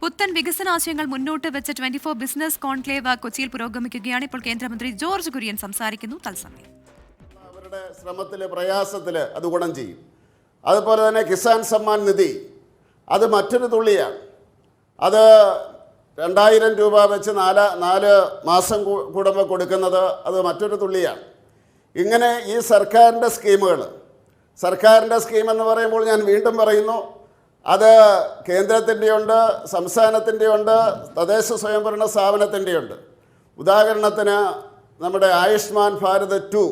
പുത്തൻ വികസനാശയങ്ങൾ മുന്നോട്ട് വെച്ച 24 ബിസിനസ് കോൺക്ലേവ് കൊച്ചിയിൽ പുരോഗമിക്കുകയാണ്. ഇപ്പോൾ കേന്ദ്രമന്ത്രി ജോർജ് കുര്യൻ സംസാരിക്കുന്നു. തത്സമയം അവരുടെ ശ്രമത്തിൽ പ്രയാസത്തിൽ അത് ഗുണം ചെയ്യും. അതുപോലെ തന്നെ കിസാൻ സമ്മാൻ നിധി അത് മറ്റൊരു തുള്ളിയാണ്. അത് 2000 രൂപ വെച്ച് നാല് മാസം കൂടുമ്പോൾ കൊടുക്കുന്നത് അത് മറ്റൊരു തുള്ളിയാണ്. ഇങ്ങനെ ഈ സർക്കാരിൻ്റെ സ്കീമെന്ന് പറയുമ്പോൾ ഞാൻ വീണ്ടും പറയുന്നു, അത് കേന്ദ്രത്തിൻ്റെയുണ്ട്, സംസ്ഥാനത്തിൻ്റെയുണ്ട്, തദ്ദേശ സ്വയംഭരണ സ്ഥാപനത്തിൻ്റെയുണ്ട്. ഉദാഹരണത്തിന് നമ്മുടെ ആയുഷ്മാൻ ഭാരത് 2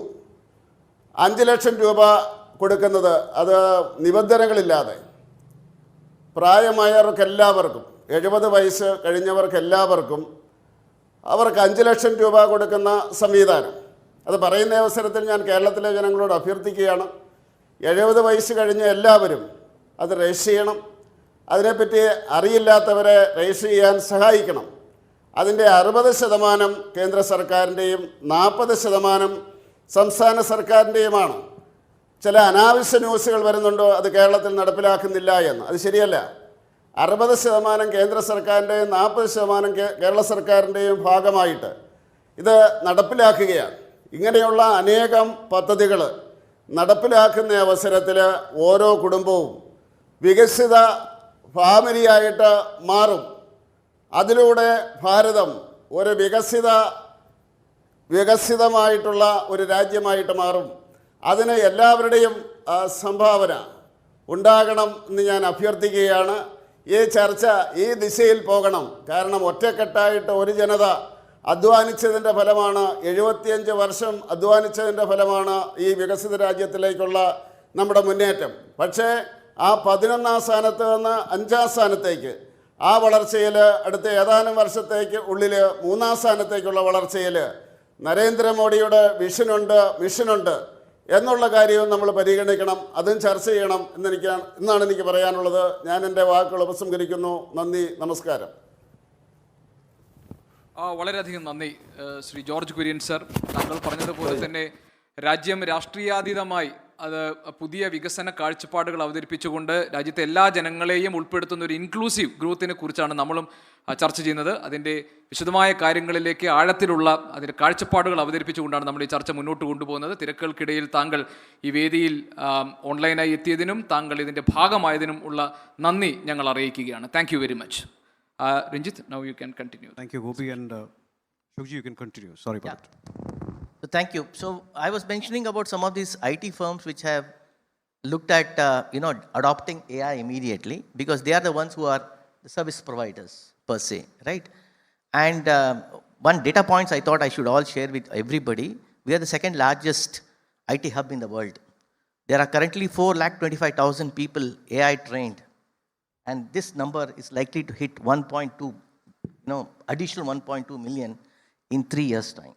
5 ലക്ഷം രൂപ കൊടുക്കുന്നത് അത് നിബന്ധനകളില്ലാതെ പ്രായമായവർക്കെല്ലാവർക്കും 70 വയസ്സ് കഴിഞ്ഞവർക്കെല്ലാവർക്കും അവർക്ക് 5 ലക്ഷം രൂപ കൊടുക്കുന്ന സംവിധാനം. അത് പറയുന്ന അവസരത്തിൽ ഞാൻ കേരളത്തിലെ ജനങ്ങളോട് അഭ്യർത്ഥിക്കുകയാണ്, 70 വയസ്സ് കഴിഞ്ഞ എല്ലാവരും അത് രജിസ്റ്റർ ചെയ്യണം. അതിനെപ്പറ്റി അറിയില്ലാത്തവരെ രജിസ്റ്റർ ചെയ്യാൻ സഹായിക്കണം. അതിൻ്റെ 60% കേന്ദ്ര സർക്കാരിൻ്റെയും 40% സംസ്ഥാന സർക്കാരിൻ്റെയുമാണ്. ചില അനാവശ്യ ന്യൂസുകൾ വരുന്നുണ്ടോ അത് കേരളത്തിൽ നടപ്പിലാക്കുന്നില്ല എന്ന്. അത് ശരിയല്ല. 60% കേന്ദ്ര സർക്കാരിൻ്റെയും 40% കേരള സർക്കാരിൻ്റെയും ഭാഗമായിട്ട് ഇത് നടപ്പിലാക്കുകയാണ്. ഇങ്ങനെയുള്ള അനേകം പദ്ധതികൾ നടപ്പിലാക്കുന്ന അവസരത്തിൽ ഓരോ കുടുംബവും വികസിത ഫാമിലിയായിട്ട് മാറും. അതിലൂടെ ഭാരതം ഒരു വികസിതമായിട്ടുള്ള ഒരു രാജ്യമായിട്ട് മാറും. അതിന് എല്ലാവരുടെയും സംഭാവന ഉണ്ടാകണം എന്ന് ഞാൻ അഭ്യർത്ഥിക്കുകയാണ്. ഈ ചർച്ച ഈ ദിശയിൽ പോകണം. കാരണം ഒറ്റക്കെട്ടായിട്ട് ഒരു ജനത അധ്വാനിച്ചതിൻ്റെ ഫലമാണ്, 75 വർഷം അധ്വാനിച്ചതിൻ്റെ ഫലമാണ് ഈ വികസിത രാജ്യത്തിലേക്കുള്ള നമ്മുടെ മുന്നേറ്റം. പക്ഷേ ആ 11ാം സ്ഥാനത്ത് നിന്ന് 5ാം സ്ഥാനത്തേക്ക്, ആ വളർച്ചയിൽ അടുത്ത ഏതാനും വർഷത്തേക്ക് ഉള്ളിൽ 3ാം സ്ഥാനത്തേക്കുള്ള വളർച്ചയിൽ നരേന്ദ്രമോദിയുടെ മിഷനുണ്ട് എന്നുള്ള കാര്യവും നമ്മൾ പരിഗണിക്കണം. അതും ചർച്ച ചെയ്യണം എന്നാണ് എനിക്ക് പറയാനുള്ളത്. ഞാൻ എൻ്റെ വാക്കുകൾ ഉപസംഹരിക്കുന്നു. നന്ദി, നമസ്കാരം. വളരെയധികം നന്ദി ശ്രീ ജോർജ് കുര്യൻ സർ. താങ്കൾ പറഞ്ഞതുപോലെ തന്നെ രാജ്യം രാഷ്ട്രീയാതീതമായി അത് പുതിയ വികസന കാഴ്ചപ്പാടുകൾ അവതരിപ്പിച്ചുകൊണ്ട് രാജ്യത്തെ എല്ലാ ജനങ്ങളെയും ഉൾപ്പെടുത്തുന്ന ഒരു ഇൻക്ലൂസീവ് ഗ്രോത്തിനെ കുറിച്ചാണ് നമ്മളും ചർച്ച ചെയ്യുന്നത്. അതിൻ്റെ വിശദമായ കാര്യങ്ങളിലേക്ക് ആഴത്തിലുള്ള അതിൻ്റെ കാഴ്ചപ്പാടുകൾ അവതരിപ്പിച്ചുകൊണ്ടാണ് നമ്മൾ ഈ ചർച്ച മുന്നോട്ട് കൊണ്ടുപോകുന്നത്. തിരക്കുകൾക്കിടയിൽ താങ്കൾ ഈ വേദിയിൽ ഓൺലൈനായി എത്തിയതിനും താങ്കൾ ഇതിൻ്റെ ഭാഗമായതിനും ഉള്ള നന്ദി ഞങ്ങൾ അറിയിക്കുകയാണ്. Thank you very much. Ranjit, now you can continue. Thank you, Gopi, and Shukji, you can continue. Sorry about it. So thank you. So I was mentioning about some of these IT firms which have looked at adopting AI immediately, because they are the ones who are the service providers per se, right? And one data points I thought I should all share with everybody. We are the second largest IT hub in the world. There are currently 425,000 people AI trained. And this number is likely to hit 1.2, additional 1.2 million in 3 years' time.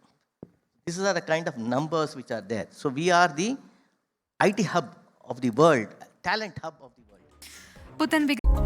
These are the kind of numbers which are there. So we are the IT hub of the world, talent hub of the world.